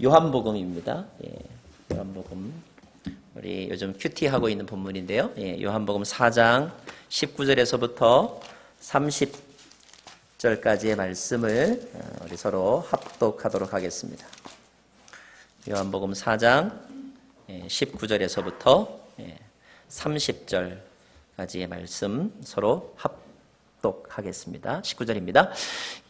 요한복음입니다. 요한복음. 우리 요즘 큐티하고 있는 본문인데요. 요한복음 4장 19절에서부터 30절까지의 말씀을 우리 서로 합독하도록 하겠습니다. 요한복음 4장 19절에서부터 30절까지의 말씀 서로 합독하겠습니다. 19절입니다.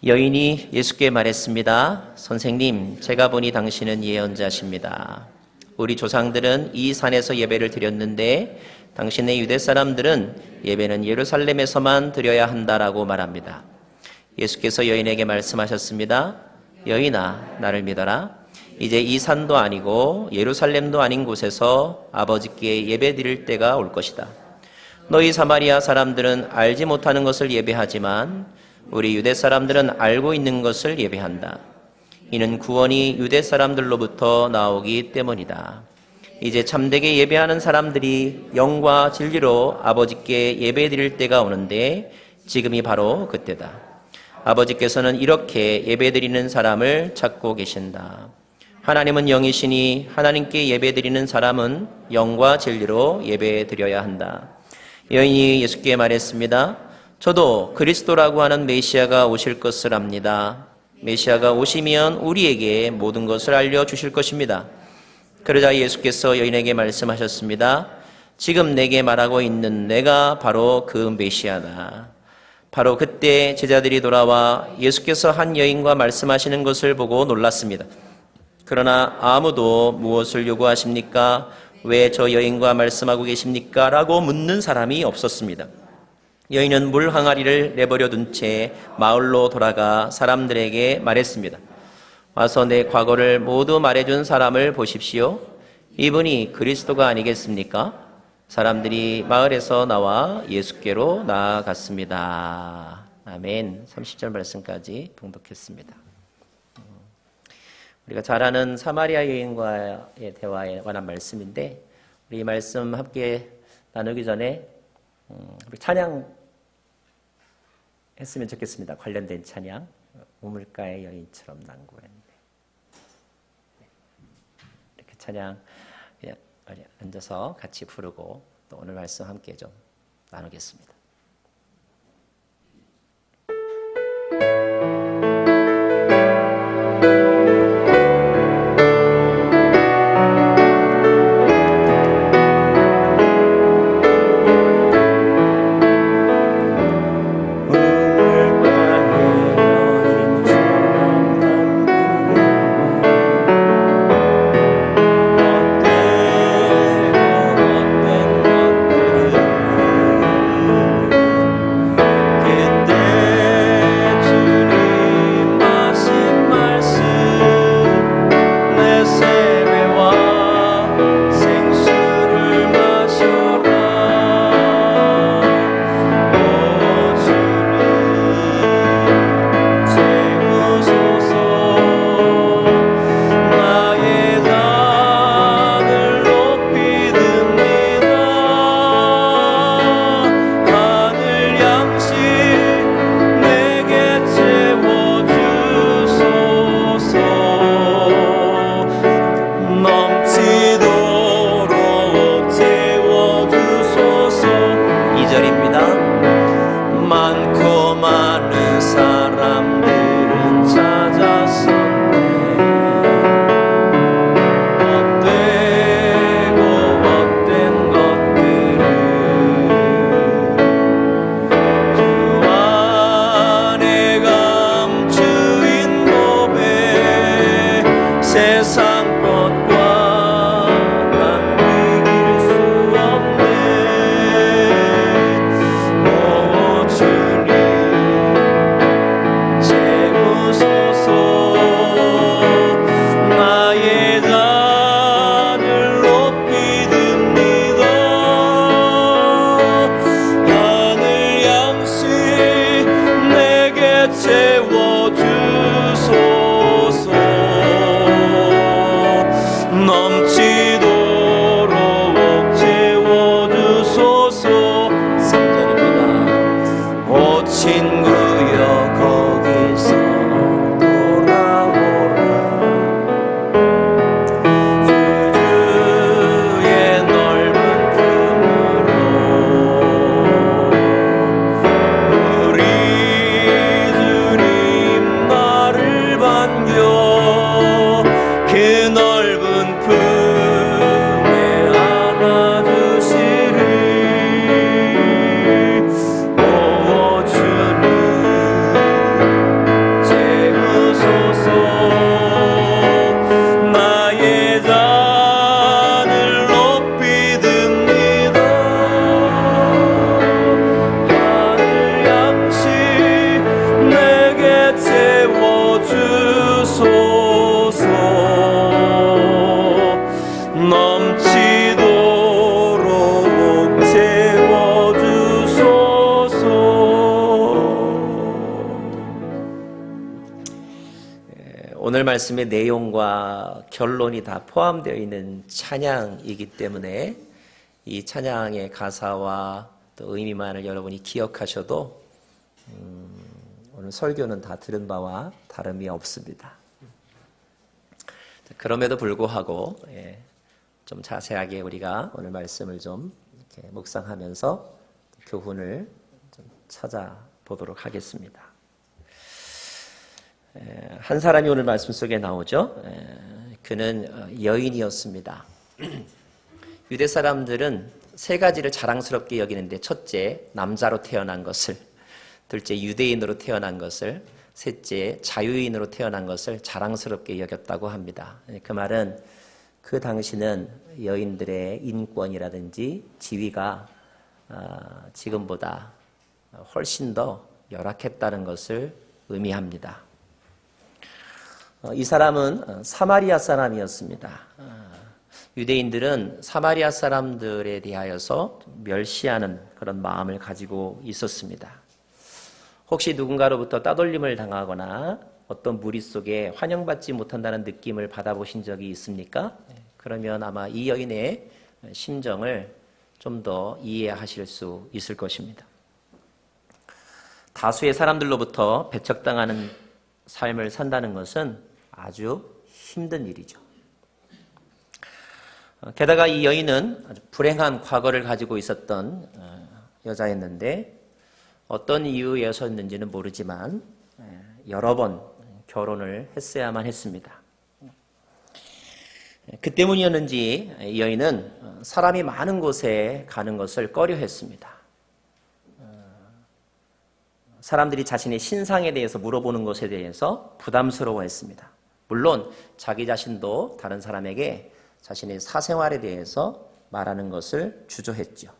여인이 예수께 말했습니다. 선생님, 제가 보니 당신은 예언자십니다. 우리 조상들은 이 산에서 예배를 드렸는데 당신의 유대 사람들은 예배는 예루살렘에서만 드려야 한다라고 말합니다. 예수께서 여인에게 말씀하셨습니다. 여인아, 나를 믿어라. 이제 이 산도 아니고 예루살렘도 아닌 곳에서 아버지께 예배 드릴 때가 올 것이다. 너희 사마리아 사람들은 알지 못하는 것을 예배하지만 우리 유대 사람들은 알고 있는 것을 예배한다. 이는 구원이 유대 사람들로부터 나오기 때문이다. 이제 참되게 예배하는 사람들이 영과 진리로 아버지께 예배드릴 때가 오는데 지금이 바로 그때다. 아버지께서는 이렇게 예배드리는 사람을 찾고 계신다. 하나님은 영이시니 하나님께 예배드리는 사람은 영과 진리로 예배드려야 한다. 여인이 예수께 말했습니다. 저도 그리스도라고 하는 메시아가 오실 것을 압니다. 메시아가 오시면 우리에게 모든 것을 알려주실 것입니다. 그러자 예수께서 여인에게 말씀하셨습니다. 지금 내게 말하고 있는 내가 바로 그 메시아다. 바로 그때 제자들이 돌아와 예수께서 한 여인과 말씀하시는 것을 보고 놀랐습니다. 그러나 아무도 무엇을 요구하십니까? 왜 저 여인과 말씀하고 계십니까? 라고 묻는 사람이 없었습니다. 여인은 물 항아리를 내버려 둔 채 마을로 돌아가 사람들에게 말했습니다. 와서 내 과거를 모두 말해준 사람을 보십시오. 이분이 그리스도가 아니겠습니까? 사람들이 마을에서 나와 예수께로 나아갔습니다. 아멘. 30절 말씀까지 봉독했습니다. 우리가 잘 아는 사마리아 여인과의 대화에 관한 말씀인데 우리 이 말씀 함께 나누기 전에 우리 찬양 했으면 좋겠습니다. 관련된 찬양. 우물가의 여인처럼 난구했네. 이렇게 찬양 앉아서 같이 부르고 또 오늘 말씀 함께 좀 나누겠습니다. 친구여 거기서 돌아오라 오늘 말씀의 내용과 결론이 다 포함되어 있는 찬양이기 때문에 이 찬양의 가사와 또 의미만을 여러분이 기억하셔도 오늘 설교는 다 들은 바와 다름이 없습니다. 그럼에도 불구하고 좀 자세하게 우리가 오늘 말씀을 좀 이렇게 묵상하면서 교훈을 좀 찾아보도록 하겠습니다. 한 사람이 오늘 말씀 속에 나오죠. 그는 여인이었습니다. 유대 사람들은 세 가지를 자랑스럽게 여기는데, 첫째, 남자로 태어난 것을, 둘째, 유대인으로 태어난 것을, 셋째, 자유인으로 태어난 것을 자랑스럽게 여겼다고 합니다. 그 말은 그 당시는 여인들의 인권이라든지 지위가 지금보다 훨씬 더 열악했다는 것을 의미합니다. 이 사람은 사마리아 사람이었습니다. 유대인들은 사마리아 사람들에 대하여서 멸시하는 그런 마음을 가지고 있었습니다. 혹시 누군가로부터 따돌림을 당하거나 어떤 무리 속에 환영받지 못한다는 느낌을 받아보신 적이 있습니까? 그러면 아마 이 여인의 심정을 좀 더 이해하실 수 있을 것입니다. 다수의 사람들로부터 배척당하는 삶을 산다는 것은 아주 힘든 일이죠. 게다가 이 여인은 아주 불행한 과거를 가지고 있었던 여자였는데, 어떤 이유에서였는지는 모르지만 여러 번 결혼을 했어야만 했습니다. 그 때문이었는지 이 여인은 사람이 많은 곳에 가는 것을 꺼려했습니다. 사람들이 자신의 신상에 대해서 물어보는 것에 대해서 부담스러워했습니다. 물론 자기 자신도 다른 사람에게 자신의 사생활에 대해서 말하는 것을 주저했죠.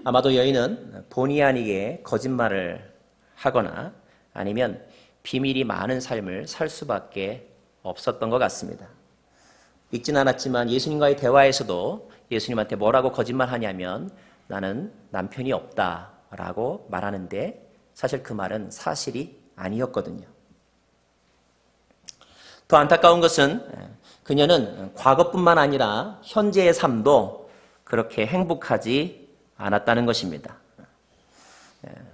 아마도 여인은 본의 아니게 거짓말을 하거나 아니면 비밀이 많은 삶을 살 수밖에 없었던 것 같습니다. 읽진 않았지만 예수님과의 대화에서도 예수님한테 뭐라고 거짓말하냐면 나는 남편이 없다라고 말하는데, 사실 그 말은 사실이 아니었거든요. 더 안타까운 것은 그녀는 과거뿐만 아니라 현재의 삶도 그렇게 행복하지 않았다는 것입니다.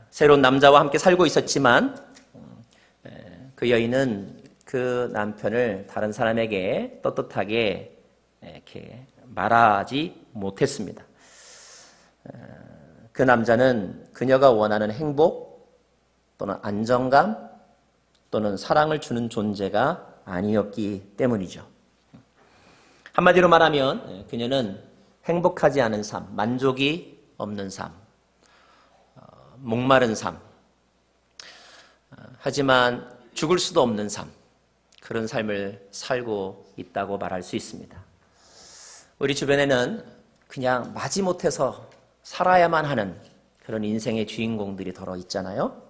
새로운 남자와 함께 살고 있었지만 그 여인은 그 남편을 다른 사람에게 떳떳하게 이렇게 말하지 못했습니다. 그 남자는 그녀가 원하는 행복 또는 안정감 또는 사랑을 주는 존재가 아니었기 때문이죠. 한마디로 말하면 그녀는 행복하지 않은 삶, 만족이 없는 삶, 목마른 삶, 하지만 죽을 수도 없는 삶, 그런 삶을 살고 있다고 말할 수 있습니다. 우리 주변에는 그냥 마지못해서 살아야만 하는 그런 인생의 주인공들이 덜어 있잖아요.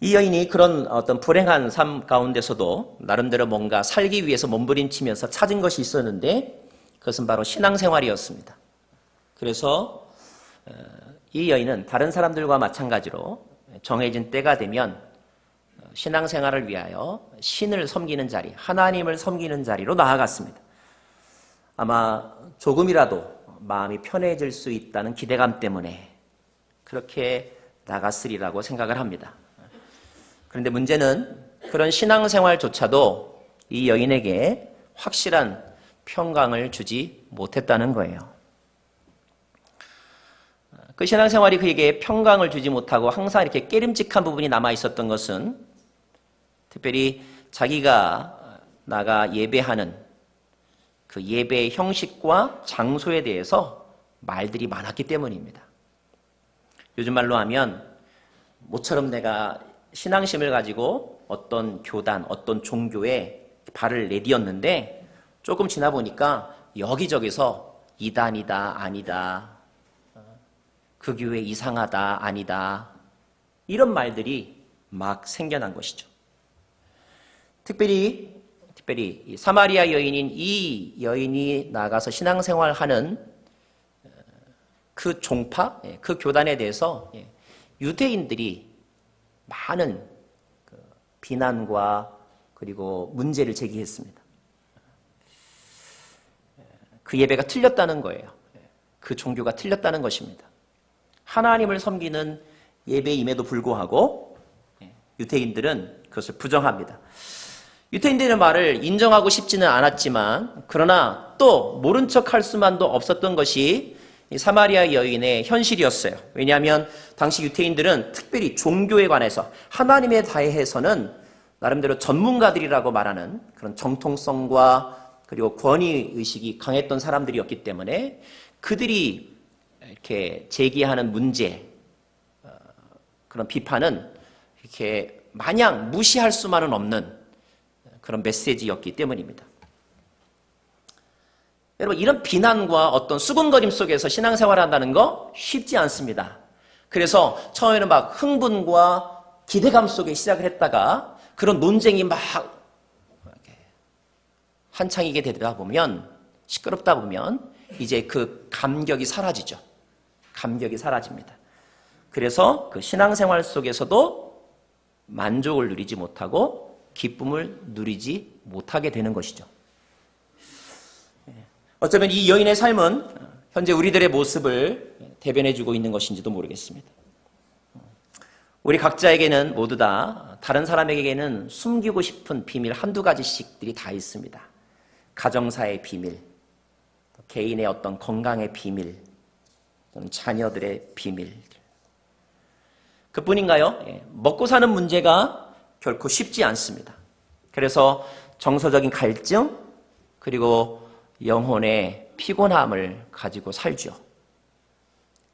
이 여인이 그런 어떤 불행한 삶 가운데서도 나름대로 뭔가 살기 위해서 몸부림치면서 찾은 것이 있었는데, 그것은 바로 신앙생활이었습니다. 그래서 이 여인은 다른 사람들과 마찬가지로 정해진 때가 되면 신앙생활을 위하여 신을 섬기는 자리, 하나님을 섬기는 자리로 나아갔습니다. 아마 조금이라도 마음이 편해질 수 있다는 기대감 때문에 그렇게 나갔으리라고 생각을 합니다. 그런데 문제는 그런 신앙생활조차도 이 여인에게 확실한 평강을 주지 못했다는 거예요. 그 신앙생활이 그에게 평강을 주지 못하고 항상 이렇게 깨림직한 부분이 남아 있었던 것은 특별히 자기가 나가 예배하는 그 예배의 형식과 장소에 대해서 말들이 많았기 때문입니다. 요즘 말로 하면 모처럼 내가 신앙심을 가지고 어떤 교단, 어떤 종교에 발을 내디뎠는데 조금 지나 보니까 여기저기서 이단이다, 아니다, 그 교회 이상하다, 아니다, 이런 말들이 막 생겨난 것이죠. 특별히 이 사마리아 여인인 이 여인이 나가서 신앙생활하는 그 종파, 그 교단에 대해서 유대인들이 많은 비난과 그리고 문제를 제기했습니다. 그 예배가 틀렸다는 거예요. 그 종교가 틀렸다는 것입니다. 하나님을 섬기는 예배임에도 불구하고 유대인들은 그것을 부정합니다. 유대인들의 말을 인정하고 싶지는 않았지만 그러나 또 모른 척할 수만도 없었던 것이 사마리아 여인의 현실이었어요. 왜냐하면 당시 유대인들은 특별히 종교에 관해서 하나님에 대해서는 나름대로 전문가들이라고 말하는 그런 정통성과 그리고 권위의식이 강했던 사람들이었기 때문에 그들이 이렇게 제기하는 문제, 그런 비판은 이렇게 마냥 무시할 수만은 없는 그런 메시지였기 때문입니다. 여러분, 이런 비난과 어떤 수군거림 속에서 신앙생활을 한다는 거 쉽지 않습니다. 그래서 처음에는 막 흥분과 기대감 속에 시작을 했다가 그런 논쟁이 막 한창이게 되다 보면, 시끄럽다 보면 이제 그 감격이 사라지죠. 감격이 사라집니다. 그래서 그 신앙생활 속에서도 만족을 누리지 못하고 기쁨을 누리지 못하게 되는 것이죠. 어쩌면 이 여인의 삶은 현재 우리들의 모습을 대변해주고 있는 것인지도 모르겠습니다. 우리 각자에게는 모두 다 다른 사람에게는 숨기고 싶은 비밀 한두 가지씩들이 다 있습니다. 가정사의 비밀, 개인의 어떤 건강의 비밀, 자녀들의 비밀. 그뿐인가요? 먹고 사는 문제가 결코 쉽지 않습니다. 그래서 정서적인 갈증, 그리고 영혼의 피곤함을 가지고 살죠.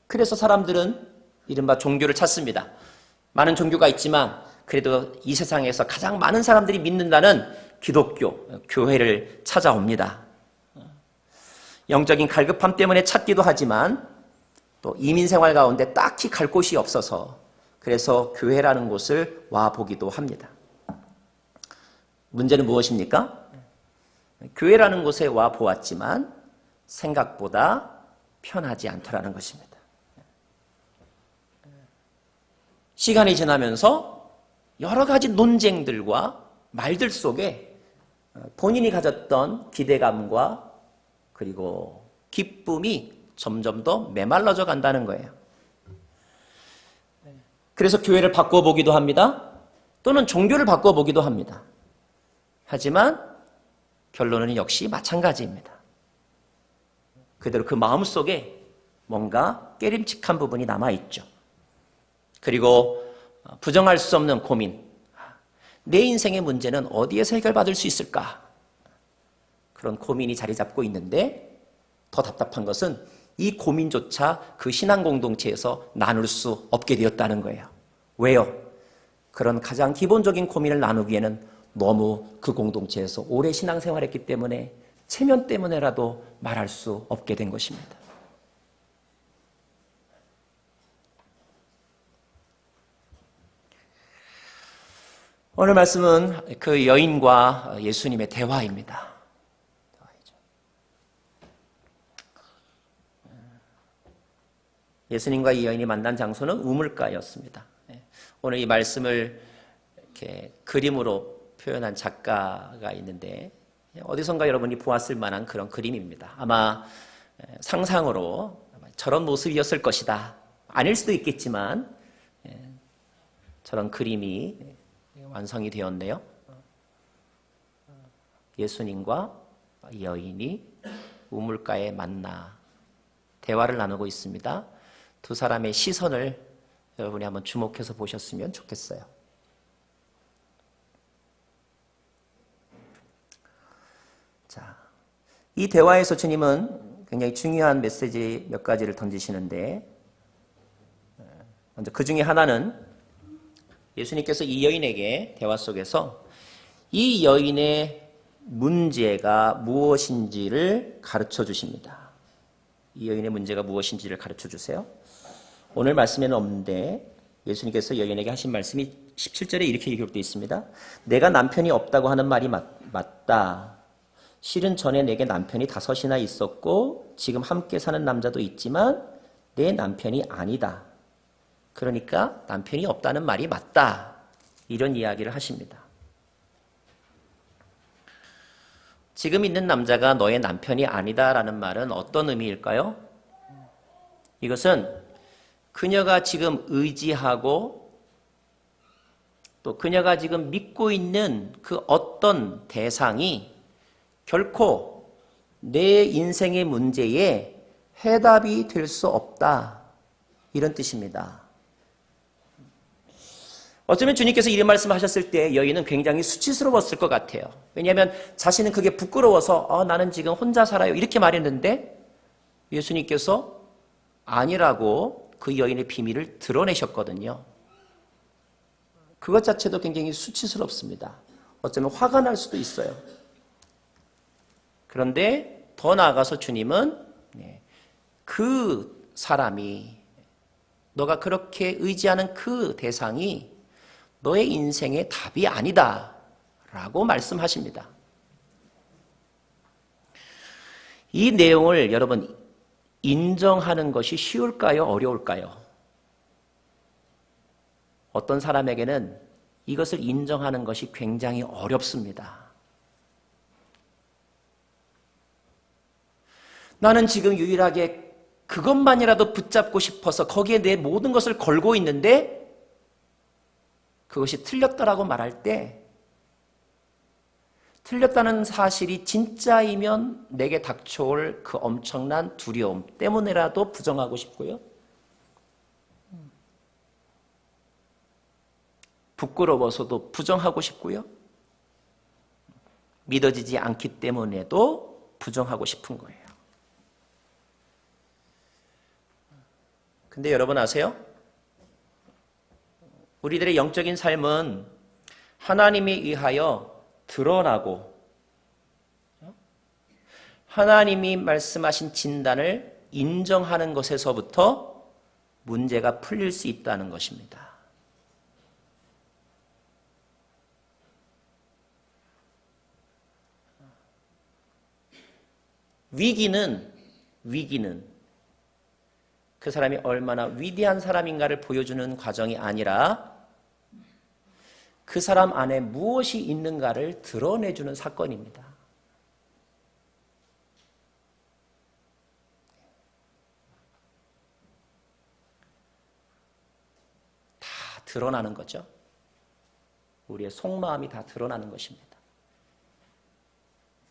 그래서 사람들은 이른바 종교를 찾습니다. 많은 종교가 있지만 그래도 이 세상에서 가장 많은 사람들이 믿는다는 기독교, 교회를 찾아옵니다. 영적인 갈급함 때문에 찾기도 하지만 또 이민생활 가운데 딱히 갈 곳이 없어서 그래서 교회라는 곳을 와보기도 합니다. 문제는 무엇입니까? 교회라는 곳에 와보았지만 생각보다 편하지 않더라는 것입니다. 시간이 지나면서 여러 가지 논쟁들과 말들 속에 본인이 가졌던 기대감과 그리고 기쁨이 점점 더 메말라져 간다는 거예요. 그래서 교회를 바꿔보기도 합니다. 또는 종교를 바꿔보기도 합니다. 하지만 결론은 역시 마찬가지입니다. 그대로 그 마음속에 뭔가 깨림칙한 부분이 남아있죠. 그리고 부정할 수 없는 고민. 내 인생의 문제는 어디에서 해결받을 수 있을까? 그런 고민이 자리 잡고 있는데 더 답답한 것은 이 고민조차 그 신앙 공동체에서 나눌 수 없게 되었다는 거예요. 왜요? 그런 가장 기본적인 고민을 나누기에는 너무 그 공동체에서 오래 신앙생활했기 때문에 체면 때문에라도 말할 수 없게 된 것입니다. 오늘 말씀은 그 여인과 예수님의 대화입니다. 예수님과 이 여인이 만난 장소는 우물가였습니다. 오늘 이 말씀을 이렇게 그림으로 표현한 작가가 있는데 어디선가 여러분이 보았을 만한 그런 그림입니다. 아마 상상으로 저런 모습이었을 것이다. 아닐 수도 있겠지만 저런 그림이 완성이 되었네요. 예수님과 여인이 우물가에 만나 대화를 나누고 있습니다. 두 사람의 시선을 여러분이 한번 주목해서 보셨으면 좋겠어요. 자, 이 대화에서 주님은 굉장히 중요한 메시지 몇 가지를 던지시는데 먼저 그 중에 하나는 예수님께서 이 여인에게 대화 속에서 이 여인의 문제가 무엇인지를 가르쳐 주십니다. 이 여인의 문제가 무엇인지를 가르쳐 주세요. 오늘 말씀에는 없는데 예수님께서 여인에게 하신 말씀이 17절에 이렇게 기록되어 있습니다. 내가 남편이 없다고 하는 말이 맞다. 실은 전에 내게 남편이 5이나 있었고 지금 함께 사는 남자도 있지만 내 남편이 아니다. 그러니까 남편이 없다는 말이 맞다. 이런 이야기를 하십니다. 지금 있는 남자가 너의 남편이 아니다라는 말은 어떤 의미일까요? 이것은 그녀가 지금 의지하고 또 그녀가 지금 믿고 있는 그 어떤 대상이 결코 내 인생의 문제에 해답이 될 수 없다. 이런 뜻입니다. 어쩌면 주님께서 이런 말씀하셨을 때 여인은 굉장히 수치스러웠을 것 같아요. 왜냐하면 자신은 그게 부끄러워서 나는 지금 혼자 살아요 이렇게 말했는데 예수님께서 아니라고 그 여인의 비밀을 드러내셨거든요. 그것 자체도 굉장히 수치스럽습니다. 어쩌면 화가 날 수도 있어요. 그런데 더 나아가서 주님은 그 사람이 너가 그렇게 의지하는 그 대상이 너의 인생의 답이 아니다 라고 말씀하십니다. 이 내용을 여러분 인정하는 것이 쉬울까요? 어려울까요? 어떤 사람에게는 이것을 인정하는 것이 굉장히 어렵습니다. 나는 지금 유일하게 그것만이라도 붙잡고 싶어서 거기에 내 모든 것을 걸고 있는데 그것이 틀렸다라고 말할 때 틀렸다는 사실이 진짜이면 내게 닥쳐올 그 엄청난 두려움 때문에라도 부정하고 싶고요. 부끄러워서도 부정하고 싶고요. 믿어지지 않기 때문에도 부정하고 싶은 거예요. 근데 여러분 아세요? 우리들의 영적인 삶은 하나님에 의하여 드러나고 하나님이 말씀하신 진단을 인정하는 것에서부터 문제가 풀릴 수 있다는 것입니다. 위기는 그 사람이 얼마나 위대한 사람인가를 보여주는 과정이 아니라 그 사람 안에 무엇이 있는가를 드러내주는 사건입니다. 다 드러나는 거죠. 우리의 속마음이 다 드러나는 것입니다.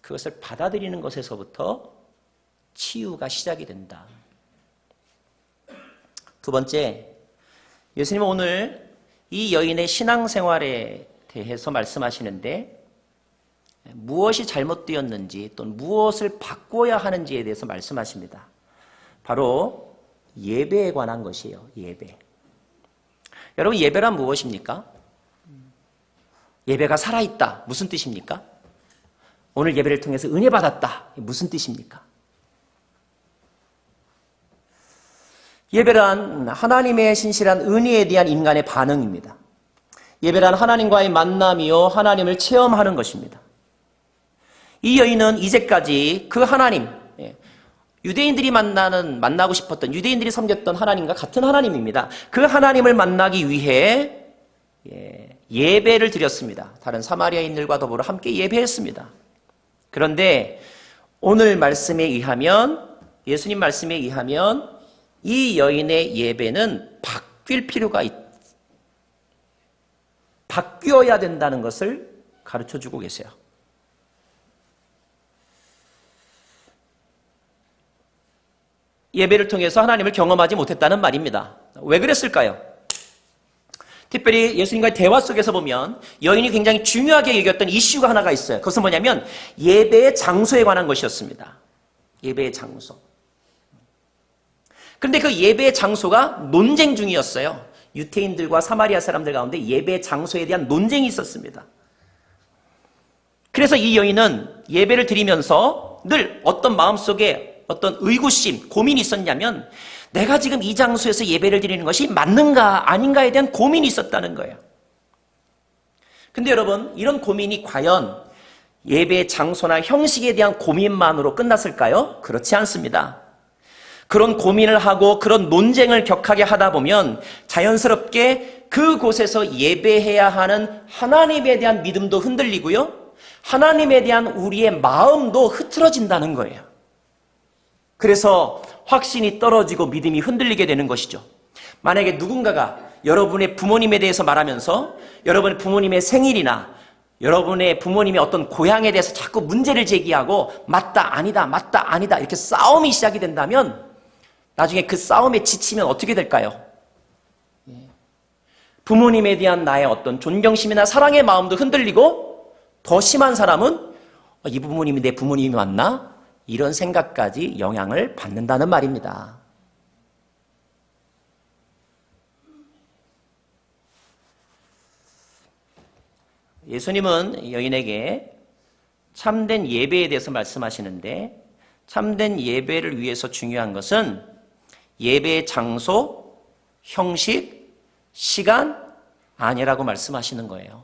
그것을 받아들이는 것에서부터 치유가 시작이 된다. 두 번째, 예수님은 오늘 이 여인의 신앙생활에 대해서 말씀하시는데 무엇이 잘못되었는지 또는 무엇을 바꿔야 하는지에 대해서 말씀하십니다. 바로 예배에 관한 것이에요. 예배. 여러분 예배란 무엇입니까? 예배가 살아있다. 무슨 뜻입니까? 오늘 예배를 통해서 은혜 받았다. 무슨 뜻입니까? 예배란 하나님의 신실한 은혜에 대한 인간의 반응입니다. 예배란 하나님과의 만남이요 하나님을 체험하는 것입니다. 이 여인은 이제까지 그 하나님, 유대인들이 만나고 싶었던 유대인들이 섬겼던 하나님과 같은 하나님입니다. 그 하나님을 만나기 위해 예배를 드렸습니다. 다른 사마리아인들과 더불어 함께 예배했습니다. 그런데 오늘 말씀에 의하면 예수님 말씀에 의하면 이 여인의 예배는 바뀌어야 된다는 것을 가르쳐주고 계세요. 예배를 통해서 하나님을 경험하지 못했다는 말입니다. 왜 그랬을까요? 특별히 예수님과의 대화 속에서 보면 여인이 굉장히 중요하게 여겼던 이슈가 하나가 있어요. 그것은 뭐냐면 예배의 장소에 관한 것이었습니다. 예배의 장소. 그런데 그 예배의 장소가 논쟁 중이었어요. 유태인들과 사마리아 사람들 가운데 예배의 장소에 대한 논쟁이 있었습니다. 그래서 이 여인은 예배를 드리면서 늘 어떤 마음속에 어떤 의구심, 고민이 있었냐면 내가 지금 이 장소에서 예배를 드리는 것이 맞는가 아닌가에 대한 고민이 있었다는 거예요. 근데 여러분 이런 고민이 과연 예배의 장소나 형식에 대한 고민만으로 끝났을까요? 그렇지 않습니다. 그런 고민을 하고 그런 논쟁을 격하게 하다 보면 자연스럽게 그곳에서 예배해야 하는 하나님에 대한 믿음도 흔들리고요. 하나님에 대한 우리의 마음도 흐트러진다는 거예요. 그래서 확신이 떨어지고 믿음이 흔들리게 되는 것이죠. 만약에 누군가가 여러분의 부모님에 대해서 말하면서 여러분의 부모님의 생일이나 여러분의 부모님의 어떤 고향에 대해서 자꾸 문제를 제기하고 맞다 아니다 맞다 아니다 이렇게 싸움이 시작이 된다면 나중에 그 싸움에 지치면 어떻게 될까요? 부모님에 대한 나의 어떤 존경심이나 사랑의 마음도 흔들리고 더 심한 사람은 이 부모님이 내 부모님이 맞나? 이런 생각까지 영향을 받는다는 말입니다. 예수님은 여인에게 참된 예배에 대해서 말씀하시는데 참된 예배를 위해서 중요한 것은 예배의 장소, 형식, 시간 아니라고 말씀하시는 거예요.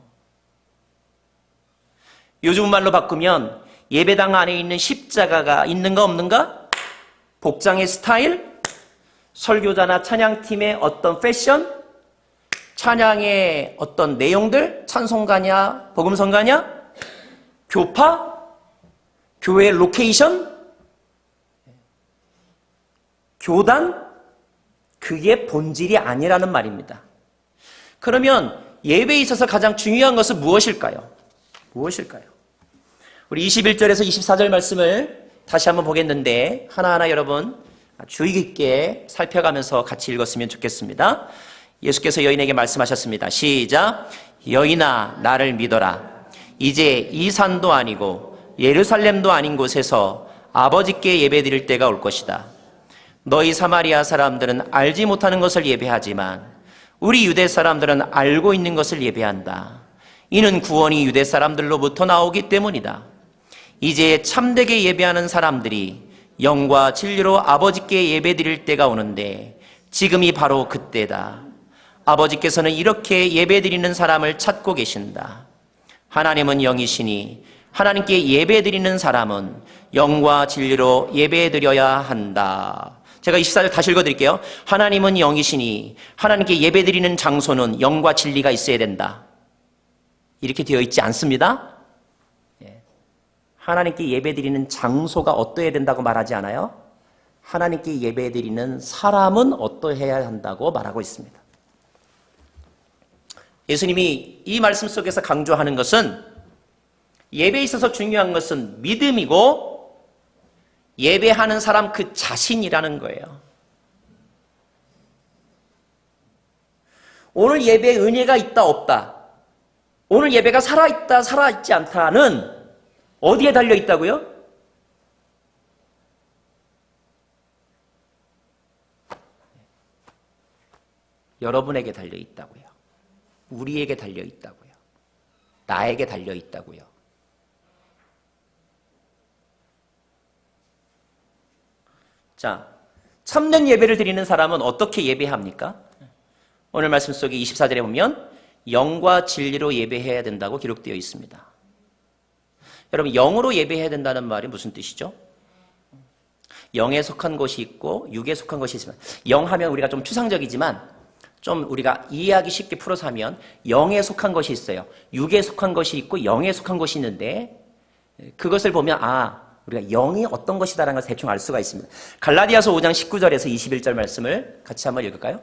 요즘 말로 바꾸면 예배당 안에 있는 십자가가 있는가 없는가? 복장의 스타일, 설교자나 찬양팀의 어떤 패션, 찬양의 어떤 내용들, 찬송가냐, 복음성가냐, 교파, 교회 로케이션, 교단, 그게 본질이 아니라는 말입니다. 그러면 예배에 있어서 가장 중요한 것은 무엇일까요? 무엇일까요? 우리 21절에서 24절 말씀을 다시 한번 보겠는데 하나하나 여러분 주의 깊게 살펴가면서 같이 읽었으면 좋겠습니다. 예수께서 여인에게 말씀하셨습니다. 시작. 여인아 나를 믿어라. 이제 이 산도 아니고 예루살렘도 아닌 곳에서 아버지께 예배드릴 때가 올 것이다. 너희 사마리아 사람들은 알지 못하는 것을 예배하지만 우리 유대 사람들은 알고 있는 것을 예배한다. 이는 구원이 유대 사람들로부터 나오기 때문이다. 이제 참되게 예배하는 사람들이 영과 진리로 아버지께 예배드릴 때가 오는데 지금이 바로 그때다. 아버지께서는 이렇게 예배드리는 사람을 찾고 계신다. 하나님은 영이시니 하나님께 예배드리는 사람은 영과 진리로 예배드려야 한다. 제가 24절 다시 읽어드릴게요. 하나님은 영이시니 하나님께 예배드리는 장소는 영과 진리가 있어야 된다. 이렇게 되어 있지 않습니다. 하나님께 예배드리는 장소가 어떠해야 된다고 말하지 않아요? 하나님께 예배드리는 사람은 어떠해야 한다고 말하고 있습니다. 예수님이 이 말씀 속에서 강조하는 것은 예배에 있어서 중요한 것은 믿음이고 예배하는 사람 그 자신이라는 거예요. 오늘 예배에 은혜가 있다 없다, 오늘 예배가 살아있다 살아있지 않다는 어디에 달려있다고요? 여러분에게 달려있다고요. 우리에게 달려있다고요. 나에게 달려있다고요. 자, 참된 예배를 드리는 사람은 어떻게 예배합니까? 오늘 말씀 속에 24절에 보면 영과 진리로 예배해야 된다고 기록되어 있습니다. 여러분, 영으로 예배해야 된다는 말이 무슨 뜻이죠? 영에 속한 것이 있고 육에 속한 것이 있지만, 영 하면 우리가 좀 추상적이지만 좀 우리가 이해하기 쉽게 풀어서 하면 영에 속한 것이 있어요. 육에 속한 것이 있고 영에 속한 것이 있는데 그것을 보면 우리가 영이 어떤 것이다라는 것을 대충 알 수가 있습니다. 갈라디아서 5장 19절에서 21절 말씀을 같이 한번 읽을까요?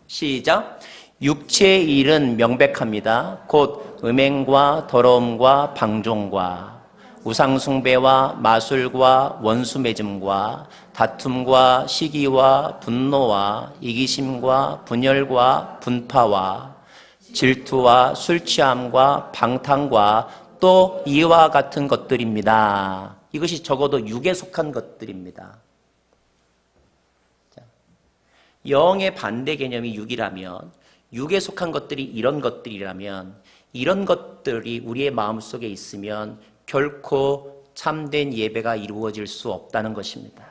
시작. 육체의 일은 명백합니다. 곧 음행과 더러움과 방종과 우상숭배와 마술과 원수맺음과 다툼과 시기와 분노와 이기심과 분열과 분파와 질투와 술취함과 방탕과 또 이와 같은 것들입니다. 이것이 적어도 육에 속한 것들입니다. 영의 반대 개념이 육이라면, 육에 속한 것들이 이런 것들이라면, 이런 것들이 우리의 마음속에 있으면 결코 참된 예배가 이루어질 수 없다는 것입니다.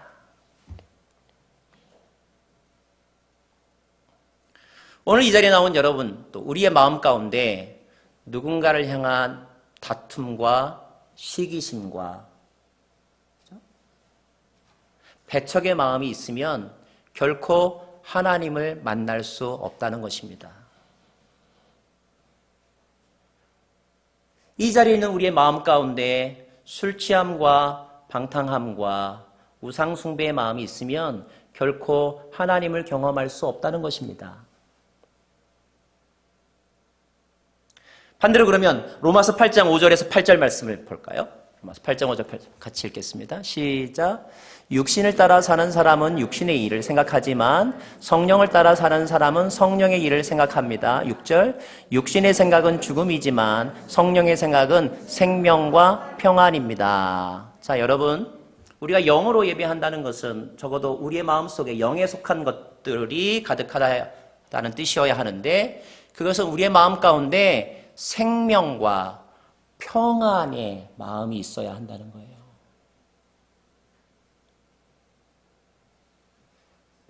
오늘 이 자리에 나온 여러분, 또 우리의 마음 가운데 누군가를 향한 다툼과 시기심과 배척의 마음이 있으면 결코 하나님을 만날 수 없다는 것입니다. 이 자리는 우리의 마음 가운데 술 취함과 방탕함과 우상숭배의 마음이 있으면 결코 하나님을 경험할 수 없다는 것입니다. 반대로 그러면 로마서 8장 5절에서 8절 말씀을 볼까요? 로마서 8장 5절 8절 같이 읽겠습니다. 시작. 육신을 따라 사는 사람은 육신의 일을 생각하지만 성령을 따라 사는 사람은 성령의 일을 생각합니다. 6절. 육신의 생각은 죽음이지만 성령의 생각은 생명과 평안입니다. 자, 여러분, 우리가 영으로 예배한다는 것은 적어도 우리의 마음속에 영에 속한 것들이 가득하다는 뜻이어야 하는데, 그것은 우리의 마음 가운데 생명과 평안의 마음이 있어야 한다는 거예요.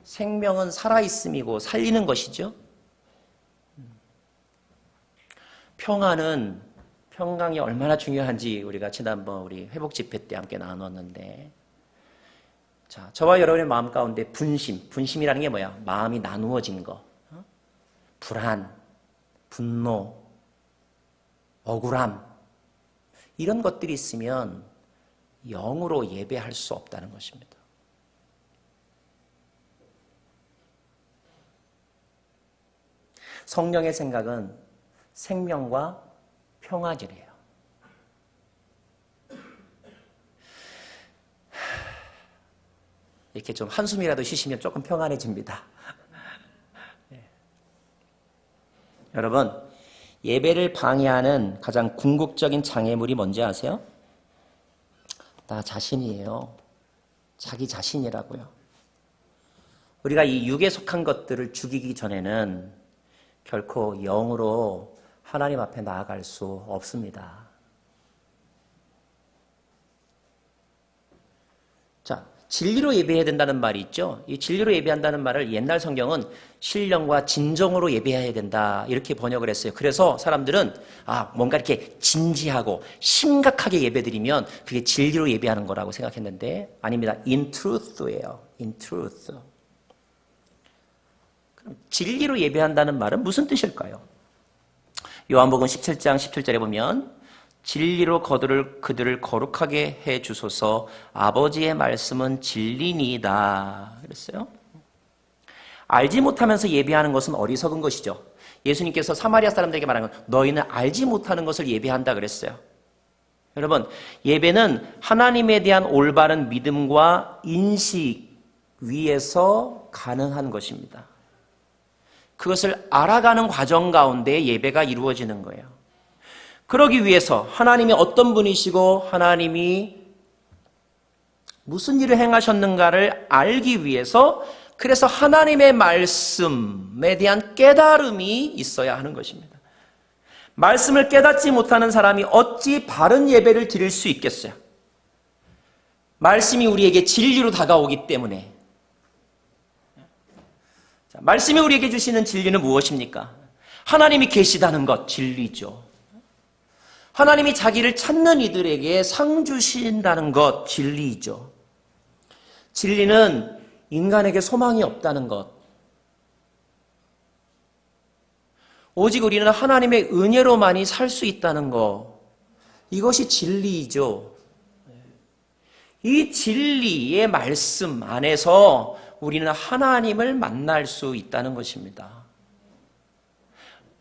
생명은 살아있음이고 살리는 것이죠. 평강이 얼마나 중요한지 우리가 지난번 우리 회복 집회 때 함께 나눴는데, 자, 저와 여러분의 마음 가운데 분심이라는 게 뭐야? 마음이 나누어진 거. 불안, 분노, 억울함, 이런 것들이 있으면 영으로 예배할 수 없다는 것입니다. 성령의 생각은 생명과 평화지래요. 이렇게 좀 한숨이라도 쉬시면 조금 평안해집니다. 여러분, 예배를 방해하는 가장 궁극적인 장애물이 뭔지 아세요? 나 자신이에요. 자기 자신이라고요. 우리가 이 육에 속한 것들을 죽이기 전에는 결코 영으로 하나님 앞에 나아갈 수 없습니다. 자, 진리로 예배해야 된다는 말이 있죠. 이 진리로 예배한다는 말을 옛날 성경은 신령과 진정으로 예배해야 된다, 이렇게 번역을 했어요. 그래서 사람들은 뭔가 이렇게 진지하고 심각하게 예배드리면 그게 진리로 예배하는 거라고 생각했는데 아닙니다. In truth예요. In truth. 그럼 진리로 예배한다는 말은 무슨 뜻일까요? 요한복음 17장 17절에 보면 진리로 그들을 거룩하게 해 주소서, 아버지의 말씀은 진리니이다 그랬어요. 알지 못하면서 예배하는 것은 어리석은 것이죠. 예수님께서 사마리아 사람들에게 말한 건 너희는 알지 못하는 것을 예배한다 그랬어요. 여러분, 예배는 하나님에 대한 올바른 믿음과 인식 위에서 가능한 것입니다. 그것을 알아가는 과정 가운데 예배가 이루어지는 거예요. 그러기 위해서 하나님이 어떤 분이시고 하나님이 무슨 일을 행하셨는가를 알기 위해서, 그래서 하나님의 말씀에 대한 깨달음이 있어야 하는 것입니다. 말씀을 깨닫지 못하는 사람이 어찌 바른 예배를 드릴 수 있겠어요? 말씀이 우리에게 진리로 다가오기 때문에. 자, 말씀이 우리에게 주시는 진리는 무엇입니까? 하나님이 계시다는 것, 진리죠. 하나님이 자기를 찾는 이들에게 상 주신다는 것, 진리죠. 진리는 인간에게 소망이 없다는 것. 오직 우리는 하나님의 은혜로만이 살 수 있다는 것. 이것이 진리이죠. 이 진리의 말씀 안에서 우리는 하나님을 만날 수 있다는 것입니다.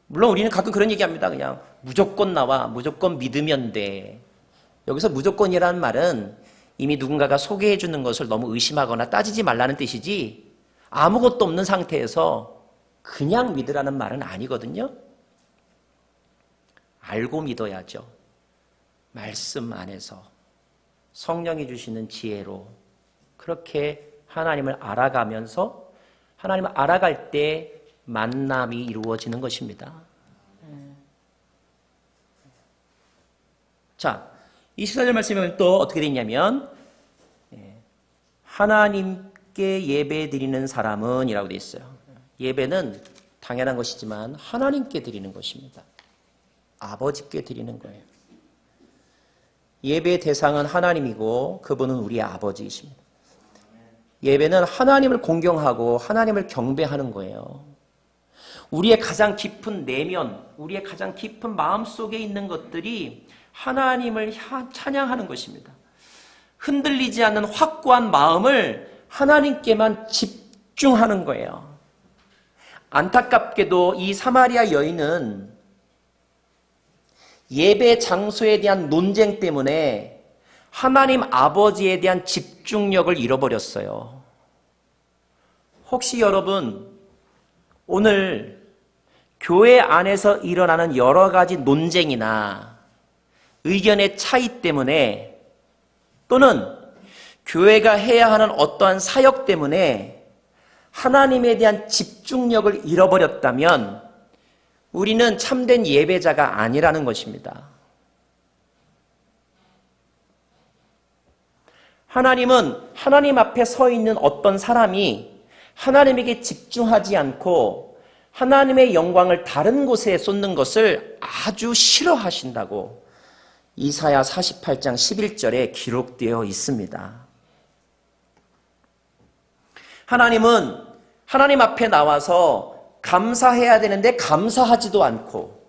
물론 우리는 가끔 그런 얘기합니다. 그냥 무조건 나와, 무조건 믿으면 돼. 여기서 무조건이라는 말은 이미 누군가가 소개해 주는 것을 너무 의심하거나 따지지 말라는 뜻이지, 아무것도 없는 상태에서 그냥 믿으라는 말은 아니거든요. 알고 믿어야죠. 말씀 안에서 성령이 주시는 지혜로 그렇게 하나님을 알아가면서, 하나님을 알아갈 때 만남이 이루어지는 것입니다. 자, 이 14절 말씀에 보면 또 어떻게 되어 있냐면, 하나님께 예배 드리는 사람은 이라고 되어 있어요. 예배는 당연한 것이지만 하나님께 드리는 것입니다. 아버지께 드리는 거예요. 예배의 대상은 하나님이고 그분은 우리의 아버지이십니다. 예배는 하나님을 공경하고 하나님을 경배하는 거예요. 우리의 가장 깊은 내면, 우리의 가장 깊은 마음속에 있는 것들이 하나님을 찬양하는 것입니다. 흔들리지 않는 확고한 마음을 하나님께만 집중하는 거예요. 안타깝게도 이 사마리아 여인은 예배 장소에 대한 논쟁 때문에 하나님 아버지에 대한 집중력을 잃어버렸어요. 혹시 여러분 오늘 교회 안에서 일어나는 여러 가지 논쟁이나 의견의 차이 때문에 또는 교회가 해야 하는 어떠한 사역 때문에 하나님에 대한 집중력을 잃어버렸다면 우리는 참된 예배자가 아니라는 것입니다. 하나님은 하나님 앞에 서 있는 어떤 사람이 하나님에게 집중하지 않고 하나님의 영광을 다른 곳에 쏟는 것을 아주 싫어하신다고 이사야 48장 11절에 기록되어 있습니다. 하나님은 하나님 앞에 나와서 감사해야 되는데 감사하지도 않고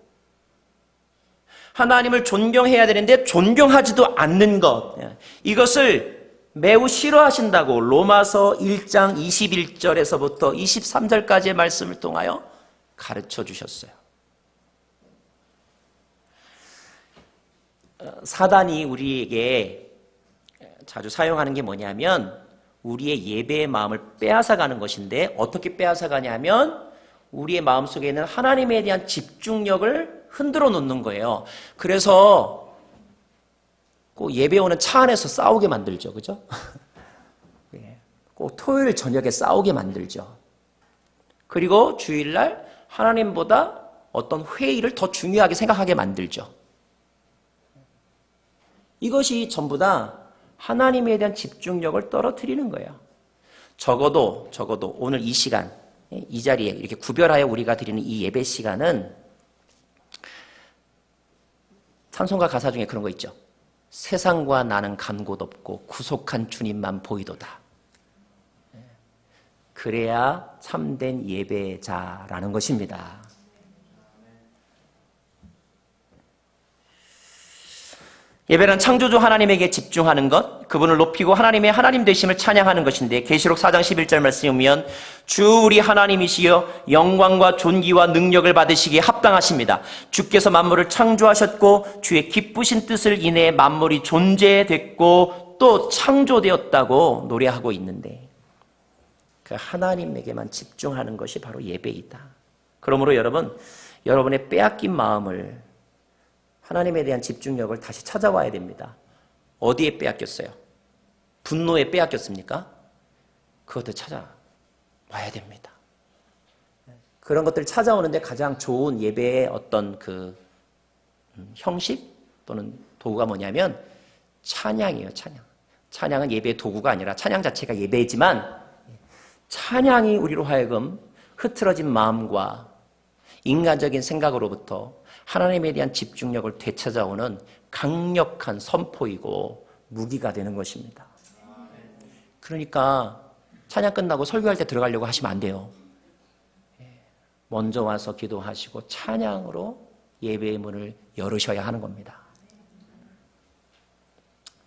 하나님을 존경해야 되는데 존경하지도 않는 것, 이것을 매우 싫어하신다고 로마서 1장 21절에서부터 23절까지의 말씀을 통하여 가르쳐 주셨어요. 사단이 우리에게 자주 사용하는 게 뭐냐면 우리의 예배의 마음을 빼앗아가는 것인데 어떻게 빼앗아가냐면 우리의 마음속에 있는 하나님에 대한 집중력을 흔들어 놓는 거예요. 그래서 꼭 예배 오는 차 안에서 싸우게 만들죠. 그죠? 꼭 토요일 저녁에 싸우게 만들죠. 그리고 주일날 하나님보다 어떤 회의를 더 중요하게 생각하게 만들죠. 이것이 전부 다 하나님에 대한 집중력을 떨어뜨리는 거예요. 적어도 오늘 이 시간, 이 자리에 이렇게 구별하여 우리가 드리는 이 예배 시간은 찬송가 가사 중에 그런 거 있죠. 세상과 나는 간 곳 없고 구속한 주님만 보이도다. 그래야 참된 예배자라는 것입니다. 예배는 창조주 하나님에게 집중하는 것, 그분을 높이고 하나님의 하나님 되심을 찬양하는 것인데 계시록 4장 11절 말씀에 보면 주 우리 하나님이시여 영광과 존귀와 능력을 받으시기에 합당하십니다. 주께서 만물을 창조하셨고 주의 기쁘신 뜻을 인해 만물이 존재됐고 또 창조되었다고 노래하고 있는데 그 하나님에게만 집중하는 것이 바로 예배이다. 그러므로 여러분의 빼앗긴 마음을 하나님에 대한 집중력을 다시 찾아와야 됩니다. 어디에 빼앗겼어요? 분노에 빼앗겼습니까? 그것도 찾아와야 됩니다. 그런 것들을 찾아오는데 가장 좋은 예배의 어떤 그 형식 또는 도구가 뭐냐면 찬양이에요. 찬양은 예배의 도구가 아니라 찬양 자체가 예배이지만 찬양이 우리로 하여금 흐트러진 마음과 인간적인 생각으로부터 하나님에 대한 집중력을 되찾아오는 강력한 선포이고 무기가 되는 것입니다. 그러니까 찬양 끝나고 설교할 때 들어가려고 하시면 안 돼요. 먼저 와서 기도하시고 찬양으로 예배의 문을 열으셔야 하는 겁니다.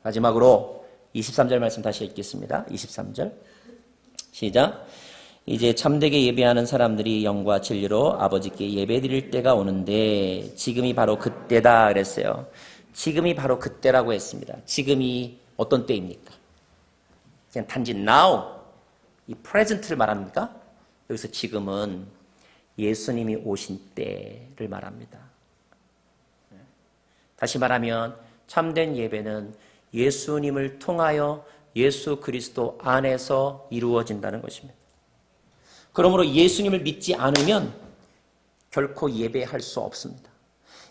마지막으로 23절 말씀 다시 읽겠습니다. 23절 시작. 이제 참되게 예배하는 사람들이 영과 진리로 아버지께 예배드릴 때가 오는데 지금이 바로 그때다 그랬어요. 지금이 바로 그때라고 했습니다. 지금이 어떤 때입니까? 그냥 단지 now, 이 present를 말합니까? 여기서 지금은 예수님이 오신 때를 말합니다. 다시 말하면 참된 예배는 예수님을 통하여 예수 그리스도 안에서 이루어진다는 것입니다. 그러므로 예수님을 믿지 않으면 결코 예배할 수 없습니다.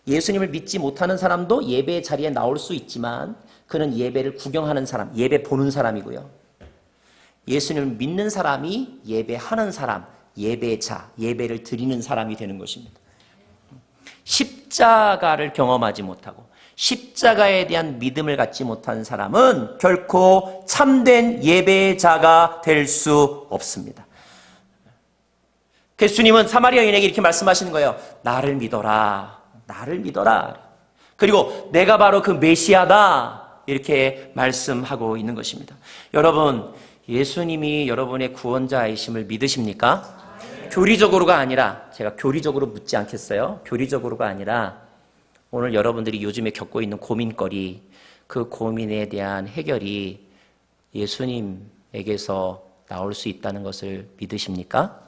예수님을 믿지 못하는 사람도 예배 자리에 나올 수 있지만 그는 예배를 구경하는 사람, 예배 보는 사람이고요. 예수님을 믿는 사람이 예배하는 사람, 예배자, 예배를 드리는 사람이 되는 것입니다. 십자가를 경험하지 못하고 십자가에 대한 믿음을 갖지 못한 사람은 결코 참된 예배자가 될 수 없습니다. 그래서 주님은 사마리아 여인에게 이렇게 말씀하시는 거예요. 나를 믿어라. 나를 믿어라. 그리고 내가 바로 그 메시아다. 이렇게 말씀하고 있는 것입니다. 여러분, 예수님이 여러분의 구원자이심을 믿으십니까? 교리적으로가 아니라, 제가 교리적으로 묻지 않겠어요? 교리적으로가 아니라 오늘 여러분들이 요즘에 겪고 있는 고민거리, 그 고민에 대한 해결이 예수님에게서 나올 수 있다는 것을 믿으십니까?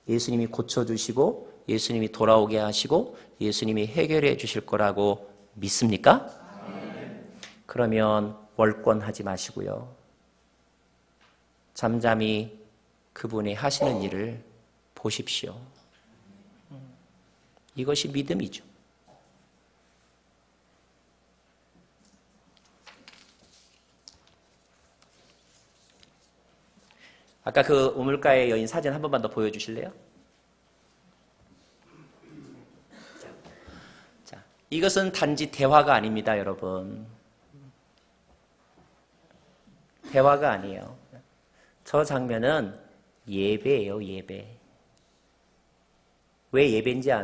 예수님이 고쳐주시고 예수님이 돌아오게 하시고 예수님이 해결해 주실 거라고 믿습니까? 그러면 월권하지 마시고요. 잠잠히 그분이 하시는 일을 보십시오. 이것이 믿음이죠. 아까 그 우물가의 여인 사진 한 번만 더 보여주실래요? 자, 이것은 단지 대화가 아닙니다, 여러분. 대화가 아니에요. 저 장면은 예배예요, 예배. 왜 예배인지 아세요?